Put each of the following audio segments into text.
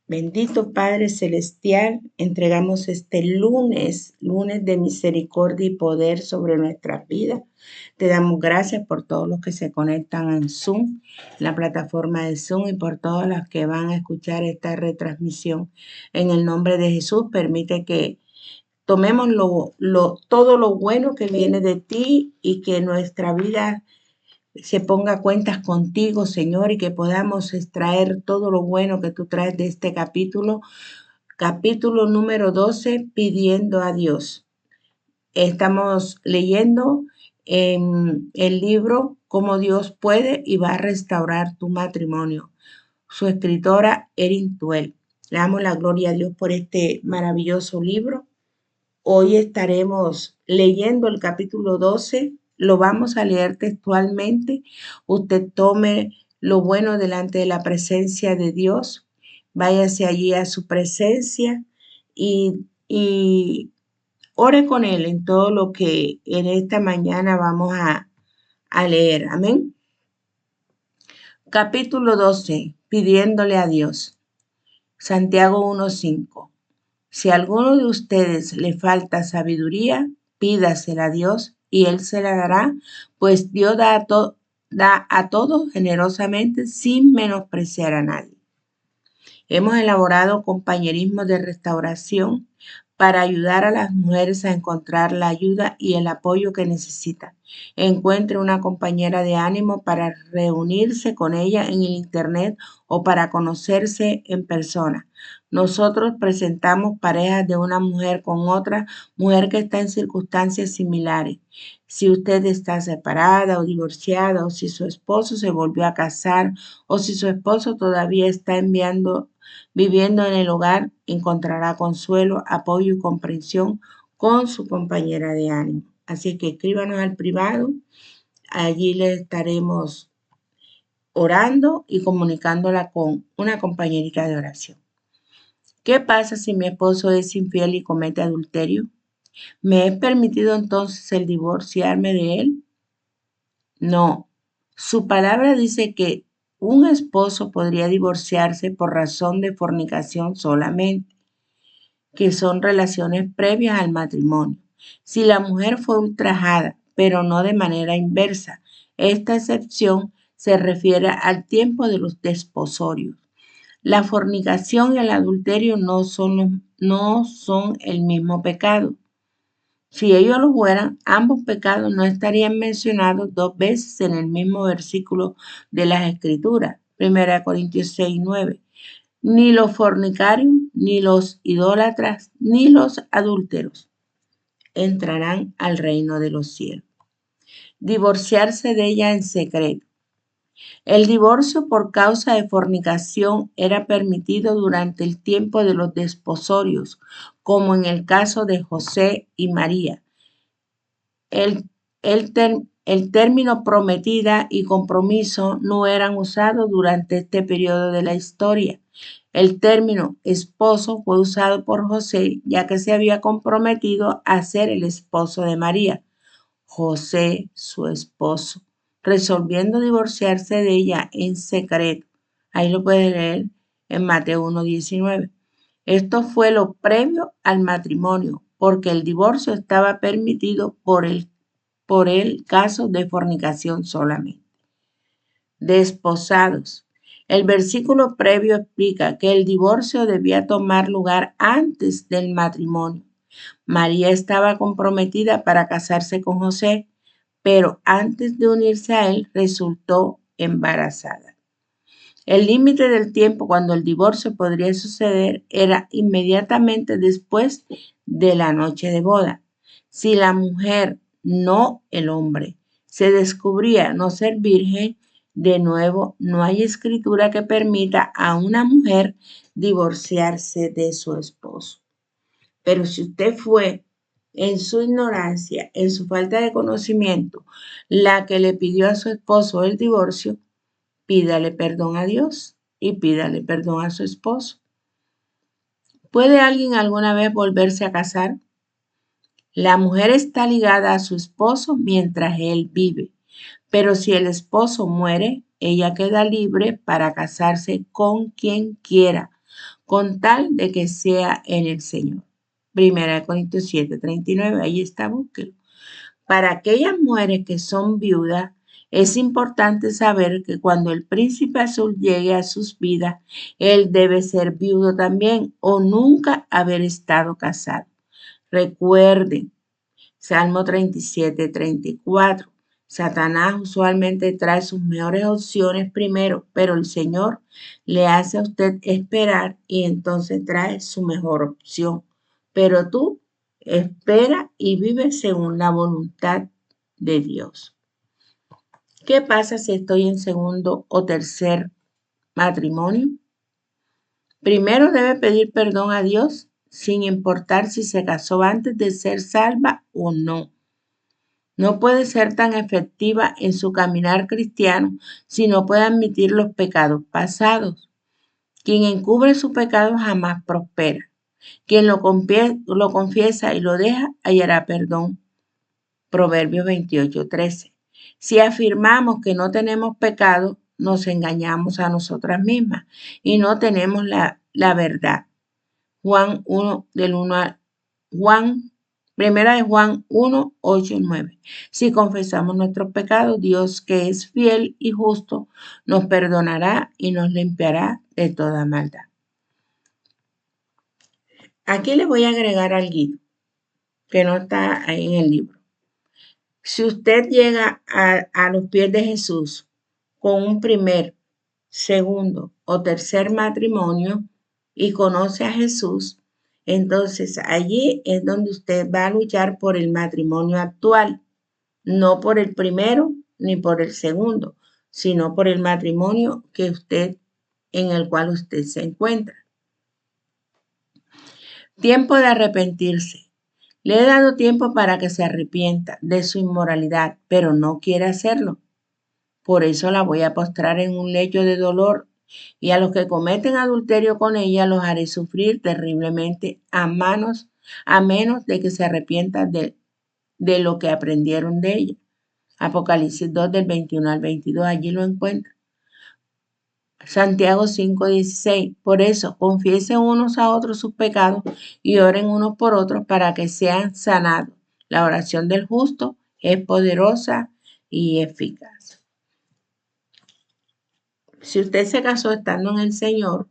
Bendito Padre Celestial, entregamos este lunes de misericordia y poder sobre nuestras vidas. Te damos gracias por todos los que se conectan en Zoom, la plataforma de Zoom, y por todas las que van a escuchar esta retransmisión. En el nombre de Jesús, permite que tomemos todo lo bueno que viene de ti y que nuestra vida se ponga a cuentas contigo, Señor, y que podamos extraer todo lo bueno que tú traes de este capítulo número 12, pidiendo a Dios. Estamos leyendo en el libro Cómo Dios puede y va a restaurar tu matrimonio. Su escritora, Erin Tuell. Le damos la gloria a Dios por este maravilloso libro. Hoy estaremos leyendo el capítulo 12. Lo vamos a leer textualmente. Usted tome lo bueno delante de la presencia de Dios. Váyase allí a su presencia y ore con Él en todo lo que en esta mañana vamos a leer. Amén. Capítulo 12. Pidiéndole a Dios. Santiago 1:5. Si a alguno de ustedes le falta sabiduría, pídasela a Dios y Él se la dará, pues Dios da a todos generosamente sin menospreciar a nadie. Hemos elaborado compañerismos de restauración para ayudar a las mujeres a encontrar la ayuda y el apoyo que necesitan. Encuentre una compañera de ánimo para reunirse con ella en el Internet o para conocerse en persona. Nosotros presentamos parejas de una mujer con otra mujer que está en circunstancias similares. Si usted está separada o divorciada, o si su esposo se volvió a casar, o si su esposo todavía está viviendo en el hogar, encontrará consuelo, apoyo y comprensión con su compañera de ánimo. Así que escríbanos al privado, allí le estaremos orando y comunicándola con una compañerita de oración. ¿Qué pasa si mi esposo es infiel y comete adulterio? ¿Me es permitido entonces el divorciarme de él? No. Su palabra dice que un esposo podría divorciarse por razón de fornicación solamente, que son relaciones previas al matrimonio. Si la mujer fue ultrajada, pero no de manera inversa, esta excepción se refiere al tiempo de los desposorios. La fornicación y el adulterio no son el mismo pecado. Si ellos lo fueran, ambos pecados no estarían mencionados dos veces en el mismo versículo de las Escrituras. 1 Corintios 6:9. Ni los fornicarios, ni los idólatras, ni los adúlteros entrarán al reino de los cielos. Divorciarse de ella en secreto. El divorcio por causa de fornicación era permitido durante el tiempo de los desposorios, como en el caso de José y María. El término prometida y compromiso no eran usados durante este periodo de la historia. El término esposo fue usado por José, ya que se había comprometido a ser el esposo de María. José, su esposo, resolviendo divorciarse de ella en secreto. Ahí lo puedes leer en Mateo 1:19. Esto fue lo previo al matrimonio, porque el divorcio estaba permitido por el caso de fornicación solamente. Desposados. El versículo previo explica que el divorcio debía tomar lugar antes del matrimonio. María estaba comprometida para casarse con José, pero antes de unirse a él resultó embarazada. El límite del tiempo cuando el divorcio podría suceder era inmediatamente después de la noche de boda. Si la mujer, no el hombre, se descubría no ser virgen, de nuevo, no hay escritura que permita a una mujer divorciarse de su esposo. Pero si usted fue en su ignorancia, en su falta de conocimiento, la que le pidió a su esposo el divorcio, pídale perdón a Dios y pídale perdón a su esposo. ¿Puede alguien alguna vez volverse a casar? La mujer está ligada a su esposo mientras él vive, pero si el esposo muere, ella queda libre para casarse con quien quiera, con tal de que sea en el Señor. 1 Corintios 7:39, ahí está, búsquelo. Para aquellas mujeres que son viudas, es importante saber que cuando el príncipe azul llegue a sus vidas, él debe ser viudo también o nunca haber estado casado. Recuerden, Salmo 37:34. Satanás usualmente trae sus mejores opciones primero, pero el Señor le hace a usted esperar y entonces trae su mejor opción. Pero tú espera y vive según la voluntad de Dios. ¿Qué pasa si estoy en segundo o tercer matrimonio? Primero debe pedir perdón a Dios sin importar si se casó antes de ser salva o no. No puede ser tan efectiva en su caminar cristiano si no puede admitir los pecados pasados. Quien encubre su pecado jamás prospera. Quien lo confiesa y lo deja hallará perdón. Proverbios 28:13. Si afirmamos que no tenemos pecado, nos engañamos a nosotras mismas y no tenemos la verdad. Juan 1, Primera de Juan 1, 8 y 9. Si confesamos nuestros pecados, Dios, que es fiel y justo, nos perdonará y nos limpiará de toda maldad. Aquí les voy a agregar algo que no está ahí en el libro. Si usted llega a los pies de Jesús con un primer, segundo o tercer matrimonio y conoce a Jesús, entonces allí es donde usted va a luchar por el matrimonio actual, no por el primero ni por el segundo, sino por el matrimonio en el cual usted se encuentra. Tiempo de arrepentirse. Le he dado tiempo para que se arrepienta de su inmoralidad, pero no quiere hacerlo. Por eso la voy a postrar en un lecho de dolor y a los que cometen adulterio con ella los haré sufrir terriblemente a menos de que se arrepientan de lo que aprendieron de ella. Apocalipsis 2 del 21 al 22, allí lo encuentran. Santiago 5:16. Por eso, confiesen unos a otros sus pecados y oren unos por otros para que sean sanados. La oración del justo es poderosa y eficaz. Si usted se casó estando en el Señor,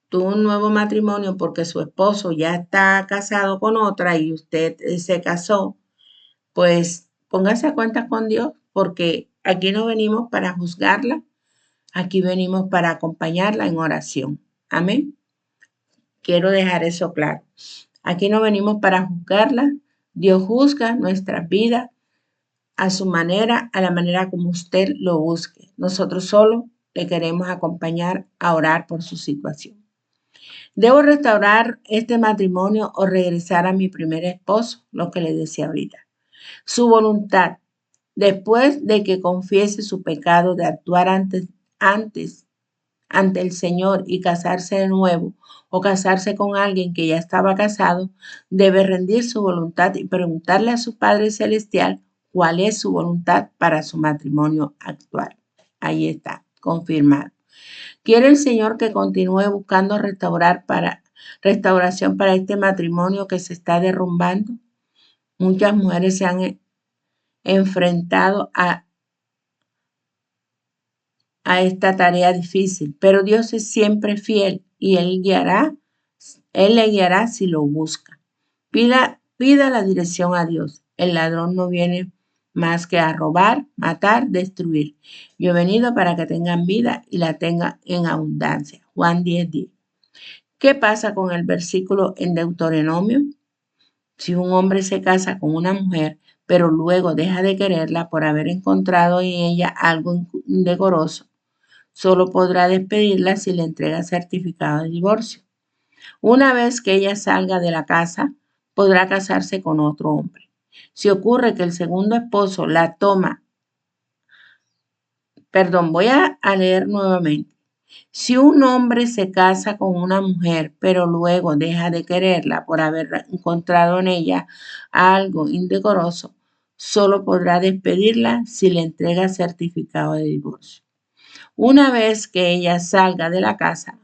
tuvo un nuevo matrimonio porque su esposo ya está casado con otra y usted se casó, pues póngase a cuentas con Dios porque aquí no venimos para juzgarla, aquí venimos para acompañarla en oración. Amén. Quiero dejar eso claro. Aquí no venimos para juzgarla. Dios juzga nuestras vidas a su manera, a la manera como usted lo busque. Nosotros solo le queremos acompañar a orar por su situación. ¿Debo restaurar este matrimonio o regresar a mi primer esposo? Lo que le decía ahorita. Su voluntad, después de que confiese su pecado de actuar antes ante el Señor y casarse de nuevo o casarse con alguien que ya estaba casado, debe rendir su voluntad y preguntarle a su Padre Celestial cuál es su voluntad para su matrimonio actual. Ahí está, confirmado. ¿Quiere el Señor que continúe buscando restauración para este matrimonio que se está derrumbando? Muchas mujeres se han enfrentado a esta tarea difícil, pero Dios es siempre fiel y Él le guiará si lo busca. Pida la dirección a Dios. El ladrón no viene más que a robar, matar, destruir. Yo he venido para que tengan vida y la tengan en abundancia. Juan 10:10. ¿Qué pasa con el versículo en Deuteronomio? Si un hombre se casa con una mujer, pero luego deja de quererla por haber encontrado en ella algo indecoroso, solo podrá despedirla si le entrega certificado de divorcio. Una vez que ella salga de la casa, podrá casarse con otro hombre. Si ocurre que el segundo esposo la toma, voy a leer nuevamente. Si un hombre se casa con una mujer, pero luego deja de quererla por haber encontrado en ella algo indecoroso, solo podrá despedirla si le entrega certificado de divorcio. Una vez que ella salga de la casa,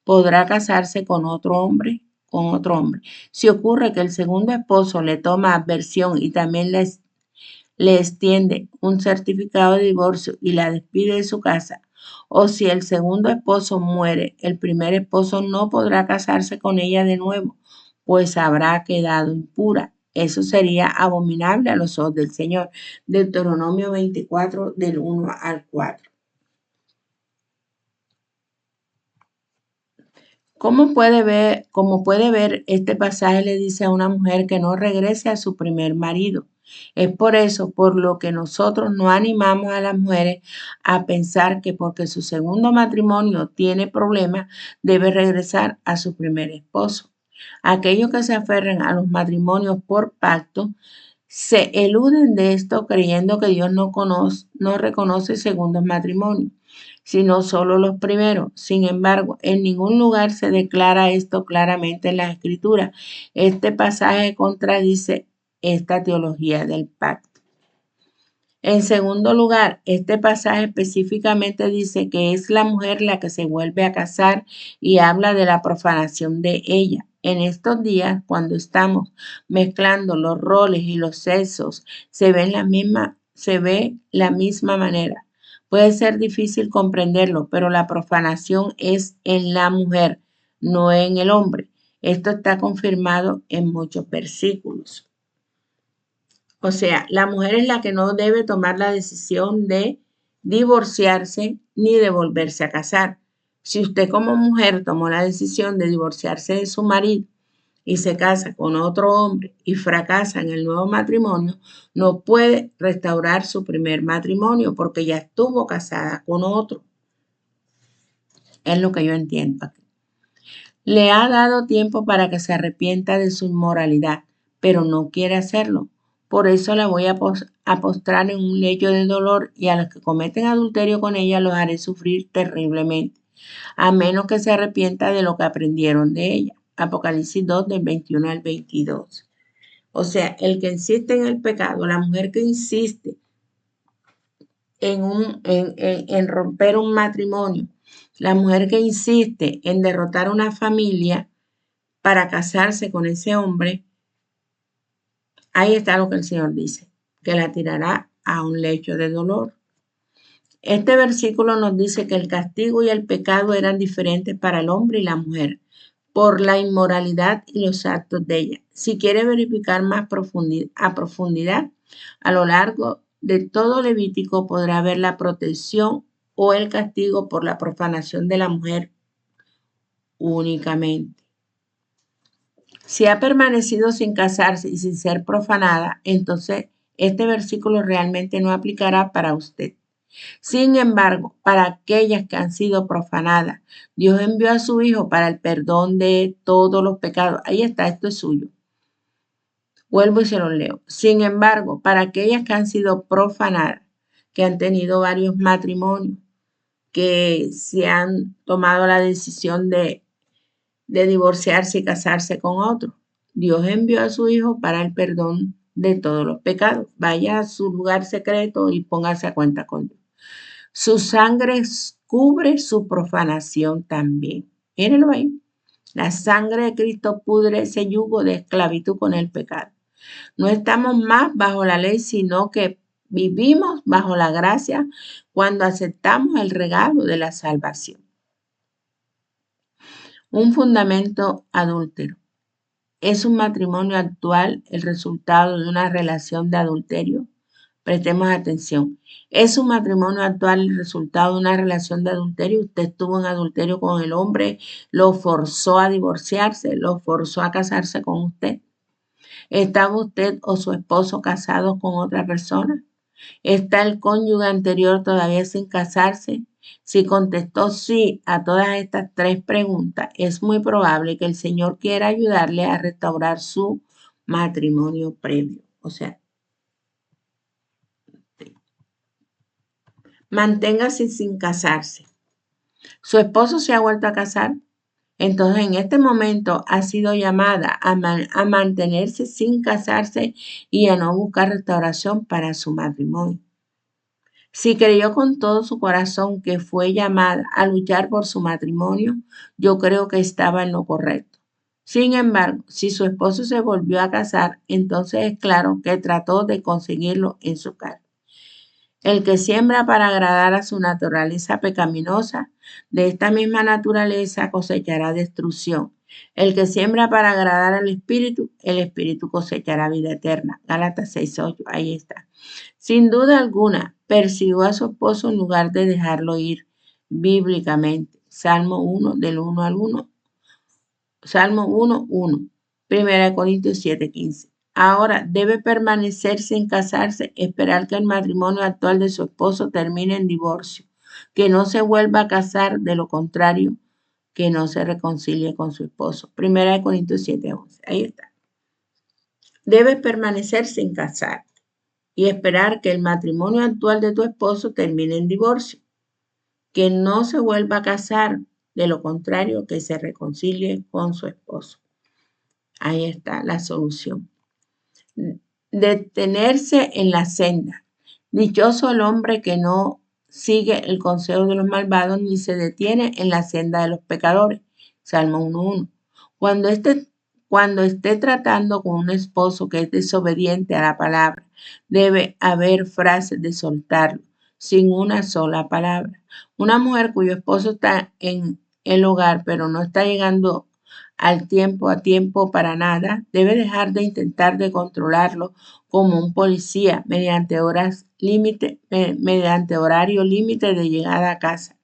podrá casarse con otro hombre, Si ocurre que el segundo esposo le toma aversión y también le extiende un certificado de divorcio y la despide de su casa, o si el segundo esposo muere, el primer esposo no podrá casarse con ella de nuevo, pues habrá quedado impura. Eso sería abominable a los ojos del Señor. Deuteronomio 24, del 1 al 4. Como puede ver, este pasaje le dice a una mujer que no regrese a su primer marido. Es por eso por lo que nosotros no animamos a las mujeres a pensar que porque su segundo matrimonio tiene problemas, debe regresar a su primer esposo. Aquellos que se aferran a los matrimonios por pacto se eluden de esto creyendo que Dios no reconoce segundos matrimonios, sino solo los primeros. Sin embargo, en ningún lugar se declara esto claramente en la Escritura. Este pasaje contradice esta teología del pacto. En segundo lugar, este pasaje específicamente dice que es la mujer la que se vuelve a casar y habla de la profanación de ella. En estos días, cuando estamos mezclando los roles y los sexos, se ve la misma manera. Puede ser difícil comprenderlo, pero la profanación es en la mujer, no en el hombre. Esto está confirmado en muchos versículos. O sea, la mujer es la que no debe tomar la decisión de divorciarse ni de volverse a casar. Si usted como mujer tomó la decisión de divorciarse de su marido y se casa con otro hombre y fracasa en el nuevo matrimonio, no puede restaurar su primer matrimonio porque ya estuvo casada con otro. Es lo que yo entiendo aquí. Le ha dado tiempo para que se arrepienta de su inmoralidad, pero no quiere hacerlo. Por eso la voy a postrar en un lecho de dolor y a los que cometen adulterio con ella los haré sufrir terriblemente, a menos que se arrepienta de lo que aprendieron de ella. Apocalipsis 2, del 21 al 22. O sea, el que insiste en el pecado, la mujer que insiste en romper un matrimonio, la mujer que insiste en derrotar una familia para casarse con ese hombre, ahí está lo que el Señor dice, que la tirará a un lecho de dolor. Este versículo nos dice que el castigo y el pecado eran diferentes para el hombre y la mujer por la inmoralidad y los actos de ella. Si quiere verificar más a profundidad, a lo largo de todo Levítico podrá ver la protección o el castigo por la profanación de la mujer únicamente. Si ha permanecido sin casarse y sin ser profanada, entonces este versículo realmente no aplicará para usted. Sin embargo, para aquellas que han sido profanadas, Dios envió a su Hijo para el perdón de todos los pecados. Ahí está, esto es suyo. Vuelvo y se lo leo. Sin embargo, para aquellas que han sido profanadas, que han tenido varios matrimonios, que se han tomado la decisión de divorciarse y casarse con otro, Dios envió a su Hijo para el perdón de todos los pecados. Vaya a su lugar secreto y póngase a cuenta con Dios. Su sangre cubre su profanación también. Mírenlo ahí. La sangre de Cristo pudre ese yugo de esclavitud con el pecado. No estamos más bajo la ley, sino que vivimos bajo la gracia cuando aceptamos el regalo de la salvación. Un fundamento adúltero. ¿Es un matrimonio actual el resultado de una relación de adulterio? Prestemos atención. ¿Es un matrimonio actual el resultado de una relación de adulterio? Usted estuvo en adulterio con el hombre, lo forzó a divorciarse, lo forzó a casarse con usted. ¿Estaba usted o su esposo casados con otra persona? ¿Está el cónyuge anterior todavía sin casarse? Si contestó sí a todas estas tres preguntas, es muy probable que el Señor quiera ayudarle a restaurar su matrimonio previo. O sea, manténgase sin casarse. ¿Su esposo se ha vuelto a casar? Entonces, en este momento ha sido llamada a mantenerse sin casarse y a no buscar restauración para su matrimonio. Si creyó con todo su corazón que fue llamada a luchar por su matrimonio, yo creo que estaba en lo correcto. Sin embargo, si su esposo se volvió a casar, entonces es claro que trató de conseguirlo en su carne. El que siembra para agradar a su naturaleza pecaminosa, de esta misma naturaleza cosechará destrucción. El que siembra para agradar al Espíritu, el Espíritu cosechará vida eterna. Gálatas 6:8, ahí está. Sin duda alguna, persiguió a su esposo en lugar de dejarlo ir bíblicamente. Salmo 1, del 1 al 1. Salmo 1, 1. 1 Corintios 7:15. Ahora debe permanecer sin casarse, esperar que el matrimonio actual de su esposo termine en divorcio, que no se vuelva a casar, de lo contrario, que no se reconcilie con su esposo. 1 Corintios 7:11. Ahí está. Debes permanecer sin casar y esperar que el matrimonio actual de tu esposo termine en divorcio, que no se vuelva a casar, de lo contrario, que se reconcilie con su esposo. Ahí está la solución. Detenerse en la senda. Dichoso el hombre que no sigue el consejo de los malvados ni se detiene en la senda de los pecadores. Salmo 1:1. Cuando esté tratando con un esposo que es desobediente a la palabra, debe haber frases de soltarlo, sin una sola palabra. Una mujer cuyo esposo está en el hogar, pero no está llegando a tiempo para nada, debe dejar de intentar de controlarlo como un policía mediante horario límite de llegada a casa.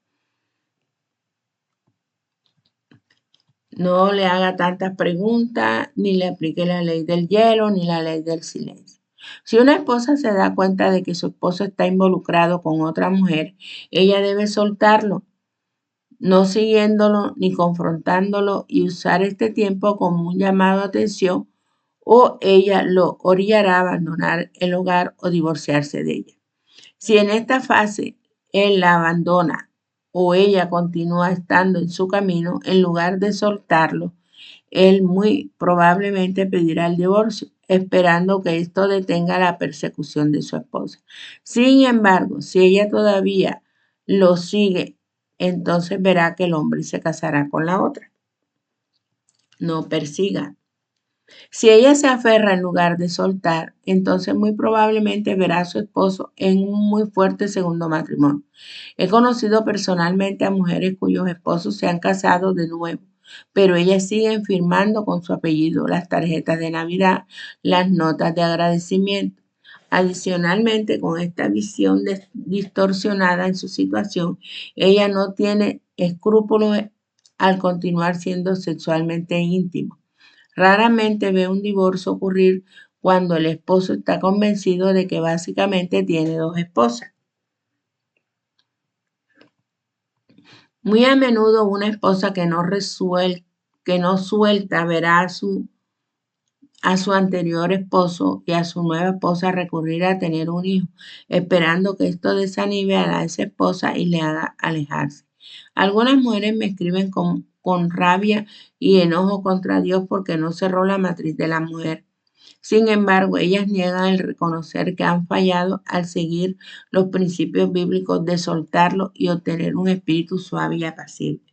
No le haga tantas preguntas, ni le aplique la ley del hielo, ni la ley del silencio. Si una esposa se da cuenta de que su esposo está involucrado con otra mujer, ella debe soltarlo, no siguiéndolo ni confrontándolo, y usar este tiempo como un llamado a atención, o ella lo orillará a abandonar el hogar o divorciarse de ella. Si en esta fase él la abandona o ella continúa estando en su camino, en lugar de soltarlo, él muy probablemente pedirá el divorcio, esperando que esto detenga la persecución de su esposa. Sin embargo, si ella todavía lo sigue, entonces verá que el hombre se casará con la otra. No persiga. Si ella se aferra en lugar de soltar, entonces muy probablemente verá a su esposo en un muy fuerte segundo matrimonio. He conocido personalmente a mujeres cuyos esposos se han casado de nuevo, pero ellas siguen firmando con su apellido las tarjetas de Navidad, las notas de agradecimiento. Adicionalmente, con esta visión distorsionada en su situación, ella no tiene escrúpulos al continuar siendo sexualmente íntimo. Raramente ve un divorcio ocurrir cuando el esposo está convencido de que básicamente tiene dos esposas. Muy a menudo una esposa que no suelta verá a su anterior esposo y a su nueva esposa recurrir a tener un hijo, esperando que esto desanime a esa esposa y le haga alejarse. Algunas mujeres me escriben con rabia y enojo contra Dios porque no cerró la matriz de la mujer. Sin embargo, ellas niegan el reconocer que han fallado al seguir los principios bíblicos de soltarlo y obtener un espíritu suave y apacible.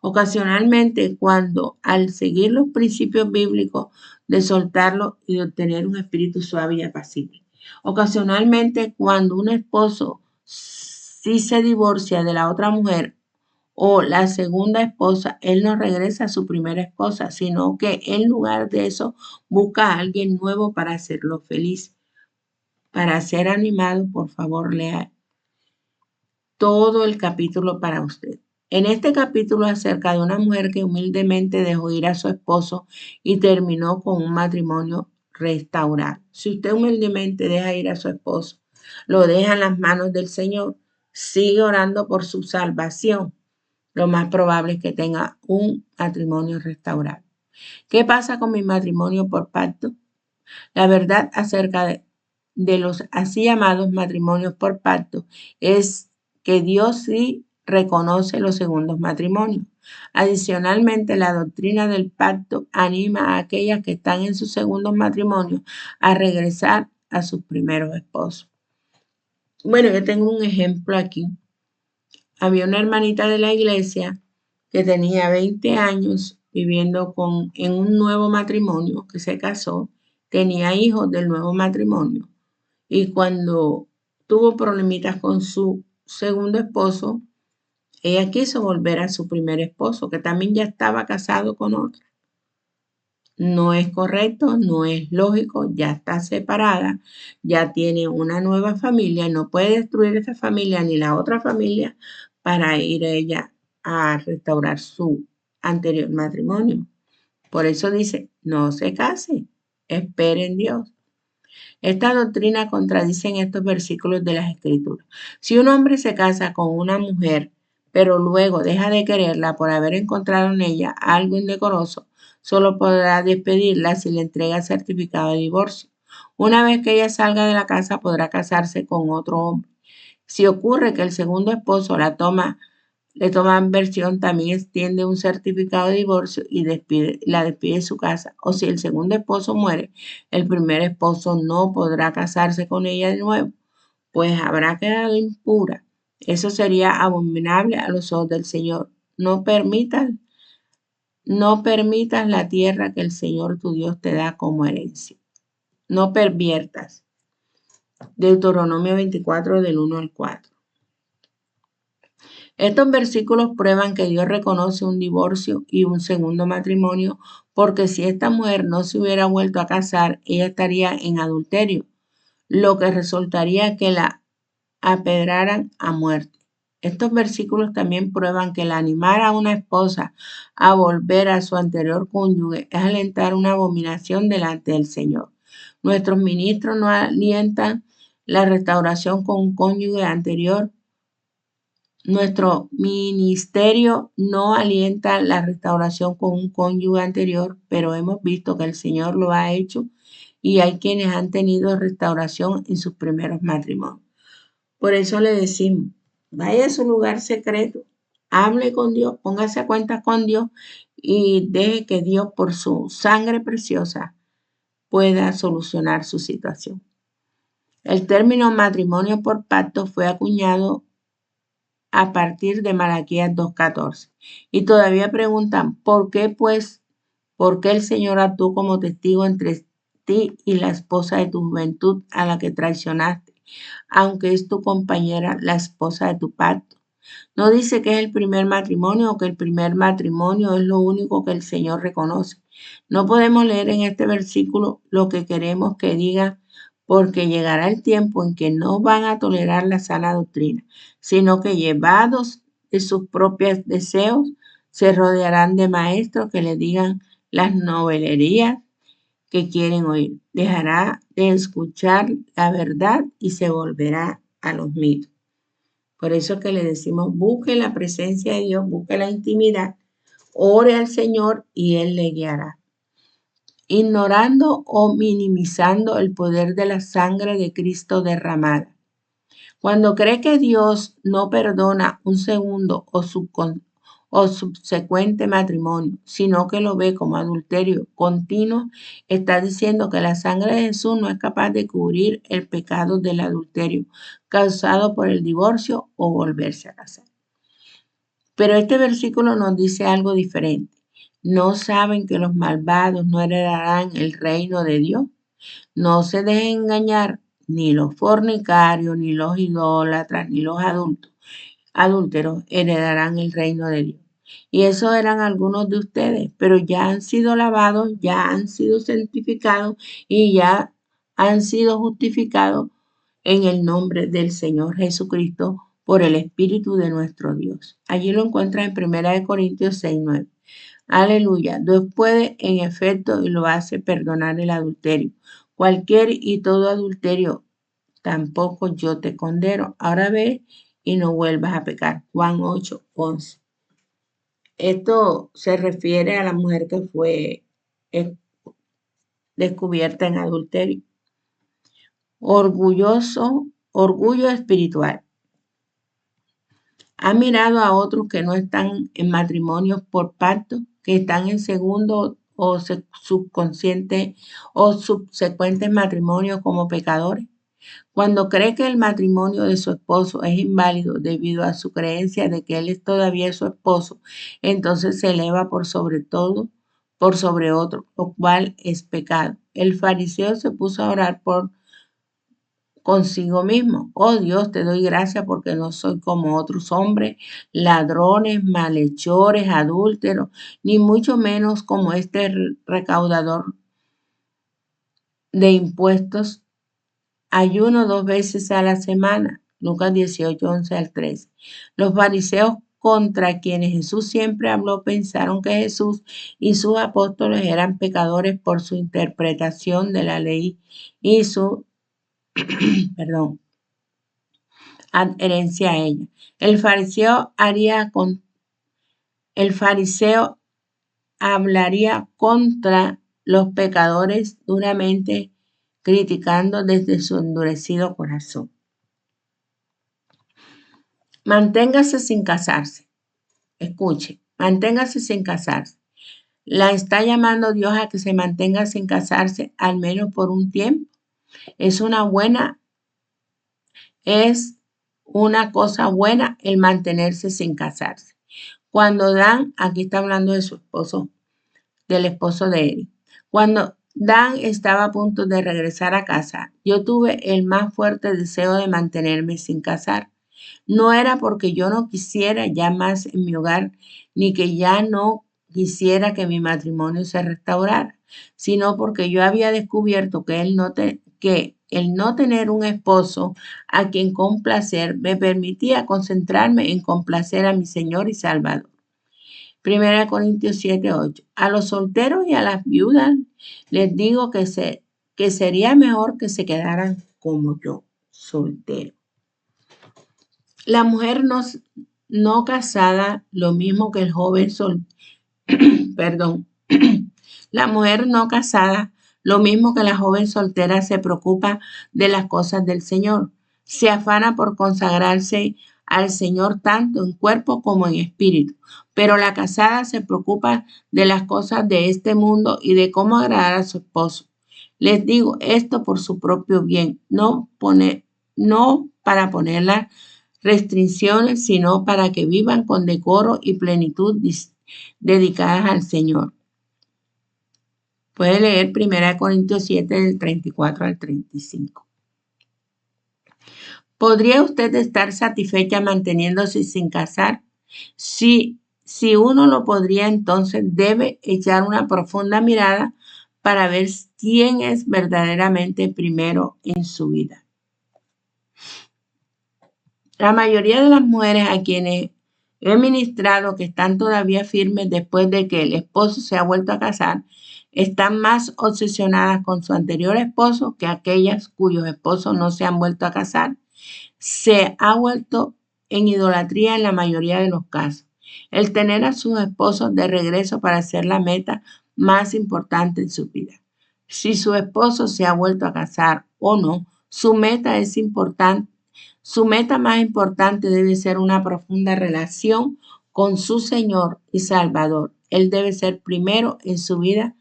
Ocasionalmente, cuando al seguir los principios bíblicos de soltarlo y de obtener un espíritu suave y apacible. Ocasionalmente, cuando un esposo sí se divorcia de la otra mujer o la segunda esposa, él no regresa a su primera esposa, sino que en lugar de eso busca a alguien nuevo para hacerlo feliz. Para ser animado, por favor, lea todo el capítulo para usted. En este capítulo acerca de una mujer que humildemente dejó ir a su esposo y terminó con un matrimonio restaurado. Si usted humildemente deja ir a su esposo, lo deja en las manos del Señor, sigue orando por su salvación, lo más probable es que tenga un matrimonio restaurado. ¿Qué pasa con mi matrimonio por pacto? La verdad acerca de los así llamados matrimonios por pacto es que Dios sí reconoce los segundos matrimonios. Adicionalmente, la doctrina del pacto anima a aquellas que están en sus segundos matrimonios a regresar a sus primeros esposos. Bueno, yo tengo un ejemplo aquí. Había una hermanita de la iglesia que tenía 20 años viviendo en un nuevo matrimonio, que se casó, tenía hijos del nuevo matrimonio y cuando tuvo problemitas con su segundo esposo, ella quiso volver a su primer esposo, que también ya estaba casado con otra. No es correcto, no es lógico, ya está separada, ya tiene una nueva familia, no puede destruir esa familia ni la otra familia para ir ella a restaurar su anterior matrimonio. Por eso dice, no se case, espere en Dios. Esta doctrina contradice en estos versículos de las Escrituras. Si un hombre se casa con una mujer, pero luego deja de quererla por haber encontrado en ella algo indecoroso, solo podrá despedirla si le entrega certificado de divorcio. Una vez que ella salga de la casa, podrá casarse con otro hombre. Si ocurre que el segundo esposo le toma versión, también extiende un certificado de divorcio y la despide de su casa. O si el segundo esposo muere, el primer esposo no podrá casarse con ella de nuevo, pues habrá quedado impura. Eso sería abominable a los ojos del Señor. No permitas la tierra que el Señor tu Dios te da como herencia. No perviertas. Deuteronomio 24 del 1 al 4. Estos versículos prueban que Dios reconoce un divorcio y un segundo matrimonio, porque si esta mujer no se hubiera vuelto a casar, ella estaría en adulterio, lo que resultaría que la apedraran a muerte. Estos versículos también prueban que el animar a una esposa a volver a su anterior cónyuge es alentar una abominación delante del Señor. Nuestros ministros no alientan la restauración con un cónyuge anterior. Nuestro ministerio no alienta la restauración con un cónyuge anterior, pero hemos visto que el Señor lo ha hecho y hay quienes han tenido restauración en sus primeros matrimonios. Por eso le decimos, vaya a su lugar secreto, hable con Dios, póngase a cuentas con Dios y deje que Dios por su sangre preciosa pueda solucionar su situación. El término matrimonio por pacto fue acuñado a partir de Malaquías 2:14. Y todavía preguntan, ¿por qué el Señor actuó como testigo entre ti y la esposa de tu juventud a la que traicionaste, aunque es tu compañera, la esposa de tu pacto? No dice que es el primer matrimonio o que el primer matrimonio es lo único que el Señor reconoce. No podemos leer en este versículo lo que queremos que diga, porque llegará el tiempo en que no van a tolerar la sana doctrina, sino que llevados de sus propios deseos, se rodearán de maestros que les digan las novelerías que quieren oír. Dejará de escuchar la verdad y se volverá a los mitos. Por eso que le decimos, busque la presencia de Dios, busque la intimidad, ore al Señor y Él le guiará. Ignorando o minimizando el poder de la sangre de Cristo derramada. Cuando cree que Dios no perdona un segundo o subsecuente matrimonio, sino que lo ve como adulterio continuo, está diciendo que la sangre de Jesús no es capaz de cubrir el pecado del adulterio causado por el divorcio o volverse a casar. Pero este versículo nos dice algo diferente. ¿No saben que los malvados no heredarán el reino de Dios? No se dejen engañar ni los fornicarios, ni los idólatras, ni los adúlteros heredarán el reino de Dios. Y esos eran algunos de ustedes, pero ya han sido lavados, ya han sido santificados y ya han sido justificados en el nombre del Señor Jesucristo por el Espíritu de nuestro Dios. Allí lo encuentran en 1 Corintios 6:9. Aleluya. Dios puede en efecto y lo hace perdonar el adulterio. Cualquier y todo adulterio, tampoco yo te condeno. Ahora ve y no vuelvas a pecar. Juan 8:11. Esto se refiere a la mujer que fue descubierta en adulterio. Orgullo espiritual. Ha mirado a otros que no están en matrimonios por pacto, que están en segundo o subconsciente o subsecuentes matrimonios como pecadores. Cuando cree que el matrimonio de su esposo es inválido debido a su creencia de que él es todavía su esposo, entonces se eleva por sobre todo, por sobre otro, lo cual es pecado. El fariseo se puso a orar por consigo mismo. Oh Dios, te doy gracias porque no soy como otros hombres, ladrones, malhechores, adúlteros, ni mucho menos como este recaudador de impuestos. Ayuno 2 veces a la semana. Lucas 18, 11 al 13. Los fariseos contra quienes Jesús siempre habló pensaron que Jesús y sus apóstoles eran pecadores por su interpretación de la ley y su, perdón, adherencia a ella. El fariseo hablaría contra los pecadores duramente, criticando desde su endurecido corazón. Manténgase sin casarse. Escuche, manténgase sin casarse. La está llamando Dios a que se mantenga sin casarse al menos por un tiempo. Es una cosa buena el mantenerse sin casarse. Cuando Dan, aquí está hablando de su esposo, del esposo de Eric. Cuando Dan estaba a punto de regresar a casa, yo tuve el más fuerte deseo de mantenerme sin casar. No era porque yo no quisiera ya más en mi hogar, ni que ya no quisiera que mi matrimonio se restaurara, sino porque yo había descubierto que el no tener un esposo a quien complacer me permitía concentrarme en complacer a mi Señor y Salvador. 1 Corintios 7:8. A los solteros y a las viudas les digo que sería mejor que se quedaran como yo, soltero. La mujer no casada, lo mismo que el joven perdón. La mujer no casada, lo mismo que la joven soltera, se preocupa de las cosas del Señor. Se afana por consagrarse al Señor tanto en cuerpo como en espíritu. Pero la casada se preocupa de las cosas de este mundo y de cómo agradar a su esposo. Les digo esto por su propio bien, no para ponerla restricciones, sino para que vivan con decoro y plenitud dedicadas al Señor. Puede leer 1 Corintios 7 del 34 al 35. ¿Podría usted estar satisfecha manteniéndose sin casar? Si uno lo podría, entonces debe echar una profunda mirada para ver quién es verdaderamente primero en su vida. La mayoría de las mujeres a quienes he ministrado que están todavía firmes después de que el esposo se ha vuelto a casar, están más obsesionadas con su anterior esposo que aquellas cuyos esposos no se han vuelto a casar. Se ha vuelto en idolatría en la mayoría de los casos. El tener a sus esposos de regreso para ser la meta más importante en su vida. Si su esposo se ha vuelto a casar o no, su meta es importante. Su meta más importante debe ser una profunda relación con su Señor y Salvador. Él debe ser primero en su vida.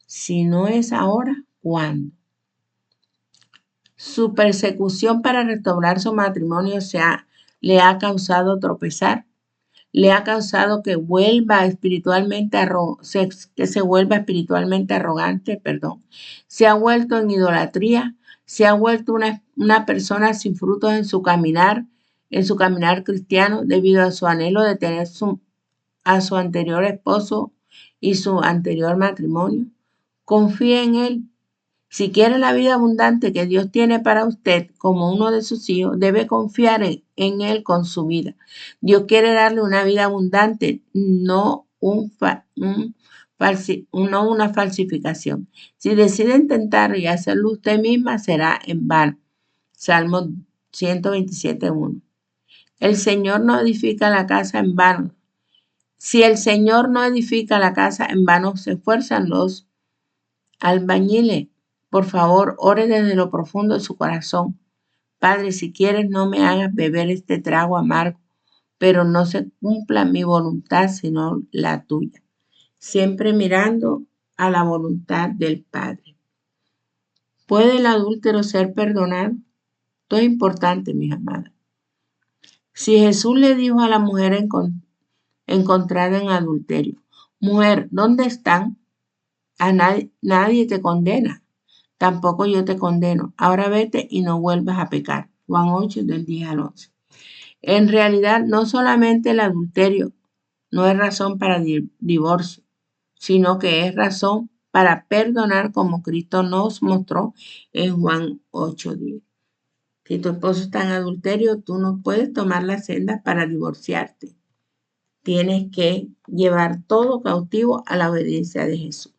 Si no es ahora, ¿cuándo? Su persecución para restaurar su matrimonio le ha causado tropezar, le ha causado que vuelva espiritualmente se vuelva espiritualmente arrogante, se ha vuelto en idolatría, se ha vuelto una persona sin frutos en su caminar cristiano debido a su anhelo de tener a su anterior esposo y su anterior matrimonio. Confía en él. Si quiere la vida abundante que Dios tiene para usted como uno de sus hijos, debe confiar en Él con su vida. Dios quiere darle una vida abundante, no una falsificación. Si decide intentarlo y hacerlo usted misma, será en vano. Salmo 127:1. El Señor no edifica la casa en vano. Si el Señor no edifica la casa, en vano se esfuerzan los albañiles. Por favor, ore desde lo profundo de su corazón. Padre, si quieres, no me hagas beber este trago amargo, pero no se cumpla mi voluntad, sino la tuya. Siempre mirando a la voluntad del Padre. ¿Puede el adúltero ser perdonado? Esto es importante, mis amadas. Si Jesús le dijo a la mujer encontrada en adulterio, mujer, ¿dónde están? A nadie te condena, tampoco yo te condeno. Ahora vete y no vuelvas a pecar. Juan 8, del 10 al 11. En realidad, no solamente el adulterio no es razón para divorcio, sino que es razón para perdonar como Cristo nos mostró en Juan 8:10. Si tu esposo está en adulterio, tú no puedes tomar la senda para divorciarte. Tienes que llevar todo cautivo a la obediencia de Jesús.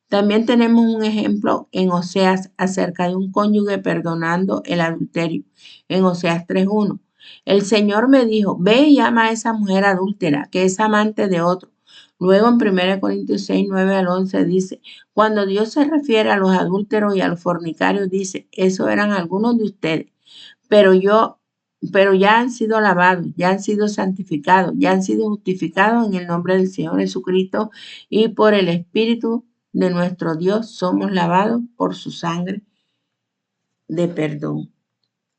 También tenemos un ejemplo en Oseas acerca de un cónyuge perdonando el adulterio. En Oseas 3:1. El Señor me dijo, ve y llama a esa mujer adúltera, que es amante de otro. Luego en 1 Corintios 6:9 al 11 dice, cuando Dios se refiere a los adúlteros y a los fornicarios, dice, esos eran algunos de ustedes, pero ya han sido lavados, ya han sido santificados, ya han sido justificados en el nombre del Señor Jesucristo y por el Espíritu de nuestro Dios somos lavados por su sangre de perdón.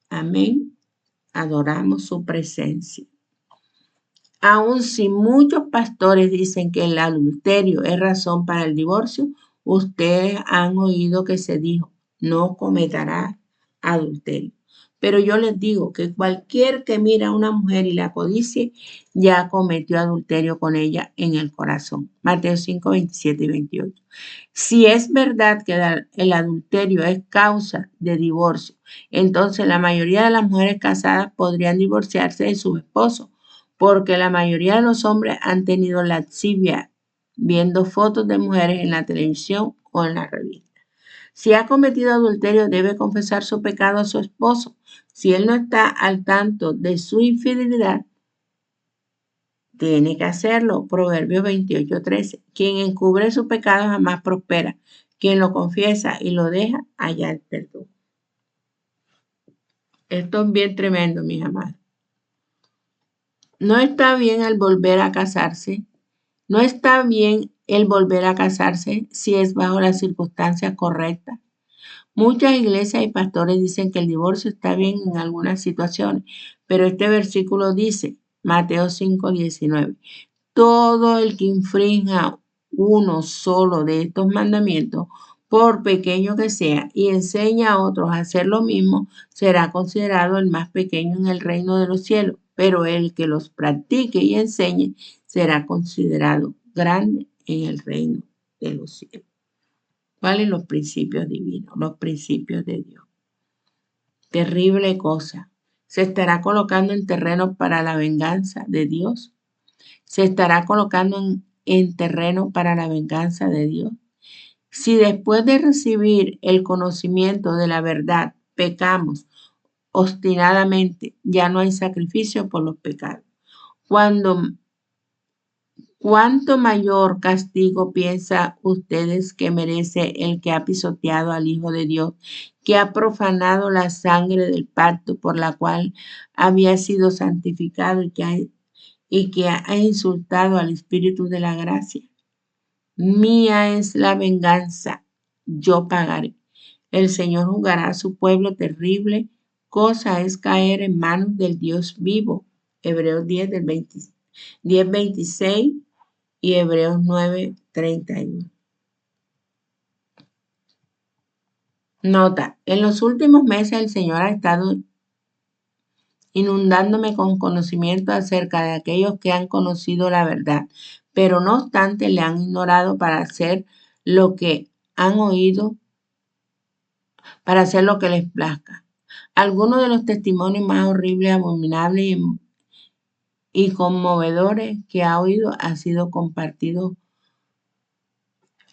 Amén. Adoramos su presencia. Aun si muchos pastores dicen que el adulterio es razón para el divorcio, ustedes han oído que se dijo, no cometerás adulterio. Pero yo les digo que cualquier que mira a una mujer y la codicie, ya cometió adulterio con ella en el corazón. Mateo 5, 27 y 28. Si es verdad que el adulterio es causa de divorcio, entonces la mayoría de las mujeres casadas podrían divorciarse de sus esposos, porque la mayoría de los hombres han tenido lascivia viendo fotos de mujeres en la televisión o en la revista. Si ha cometido adulterio, debe confesar su pecado a su esposo. Si él no está al tanto de su infidelidad, tiene que hacerlo. Proverbios 28:13. Quien encubre su pecado jamás prospera. Quien lo confiesa y lo deja, halla el perdón. Esto es bien tremendo, mis amados. No está bien el volver a casarse. No está bien el volver a casarse si es bajo las circunstancias correctas. Muchas iglesias y pastores dicen que el divorcio está bien en algunas situaciones, pero este versículo dice, Mateo 5:19, todo el que infrinja uno solo de estos mandamientos, por pequeño que sea, y enseña a otros a hacer lo mismo, será considerado el más pequeño en el reino de los cielos, pero el que los practique y enseñe será considerado grande en el reino de los cielos. ¿Cuáles los principios divinos? Los principios de Dios. Terrible cosa. ¿Se estará colocando en terreno para la venganza de Dios? ¿Se estará colocando en terreno para la venganza de Dios? Si después de recibir el conocimiento de la verdad pecamos obstinadamente, ya no hay sacrificio por los pecados. ¿Cuánto mayor castigo piensa ustedes que merece el que ha pisoteado al Hijo de Dios, que ha profanado la sangre del pacto por la cual había sido santificado y que ha insultado al Espíritu de la gracia? Mía es la venganza, yo pagaré. El Señor juzgará a su pueblo terrible. Cosa es caer en manos del Dios vivo. Hebreos 10:26 y Hebreos 9:31. Nota, en los últimos meses el Señor ha estado inundándome con conocimiento acerca de aquellos que han conocido la verdad, pero no obstante le han ignorado para hacer lo que han oído, para hacer lo que les plazca. Algunos de los testimonios más horribles, abominables y conmovedores que ha oído han sido compartidos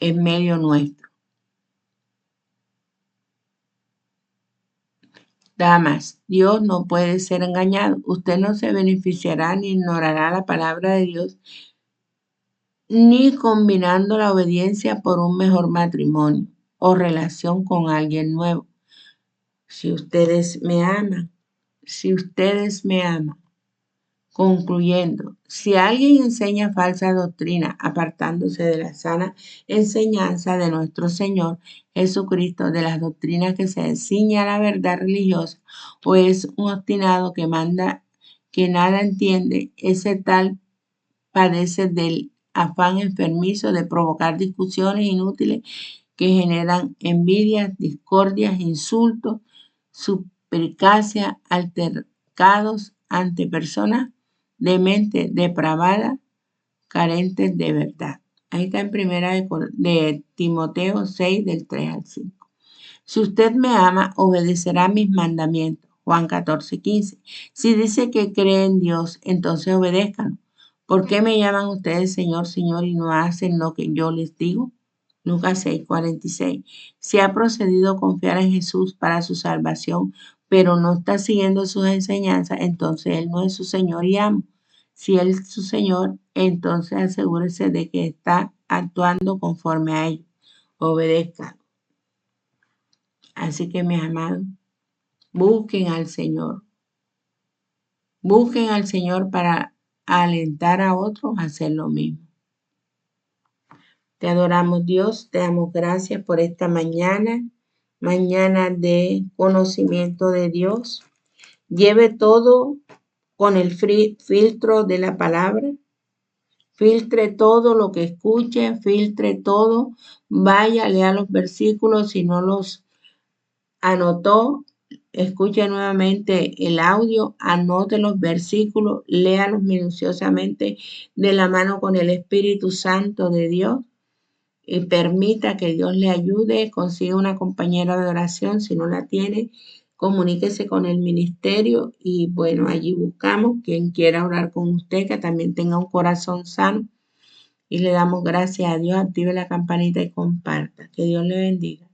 en medio nuestro. Damas, Dios no puede ser engañado. Usted no se beneficiará ni ignorará la palabra de Dios, ni combinando la obediencia por un mejor matrimonio o relación con alguien nuevo. Si ustedes me aman, Concluyendo, si alguien enseña falsa doctrina, apartándose de la sana enseñanza de nuestro Señor Jesucristo, de las doctrinas que se ciñen a la verdad religiosa, o es un obstinado que manda que nada entiende, ese tal padece del afán enfermizo de provocar discusiones inútiles que generan envidias, discordias, insultos, suplicacias, altercados ante personas de mente depravada, carentes de verdad. Ahí está en primera de Timoteo 6, del 3 al 5. Si usted me ama, obedecerá mis mandamientos. Juan 14, 15. Si dice que cree en Dios, entonces obedézcanlo. ¿Por qué me llaman ustedes Señor, Señor y no hacen lo que yo les digo? Lucas 6, 46. Si ha procedido a confiar en Jesús para su salvación, pero no está siguiendo sus enseñanzas, entonces Él no es su Señor y amo. Si Él es su Señor, entonces asegúrese de que está actuando conforme a ello. Obedezca. Así que, mis amados, busquen al Señor. Busquen al Señor para alentar a otros a hacer lo mismo. Te adoramos, Dios. Te damos gracias por esta mañana de conocimiento de Dios. Lleve todo con el filtro de la palabra. Filtre todo lo que escuche, filtre todo. Vaya, lea los versículos si no los anotó. Escuche nuevamente el audio, anote los versículos, léalos minuciosamente de la mano con el Espíritu Santo de Dios y permita que Dios le ayude. Consiga una compañera de oración, si no la tiene, comuníquese con el ministerio y bueno, allí buscamos quien quiera orar con usted, que también tenga un corazón sano, y le damos gracias a Dios. Active la campanita y comparta. Que Dios le bendiga.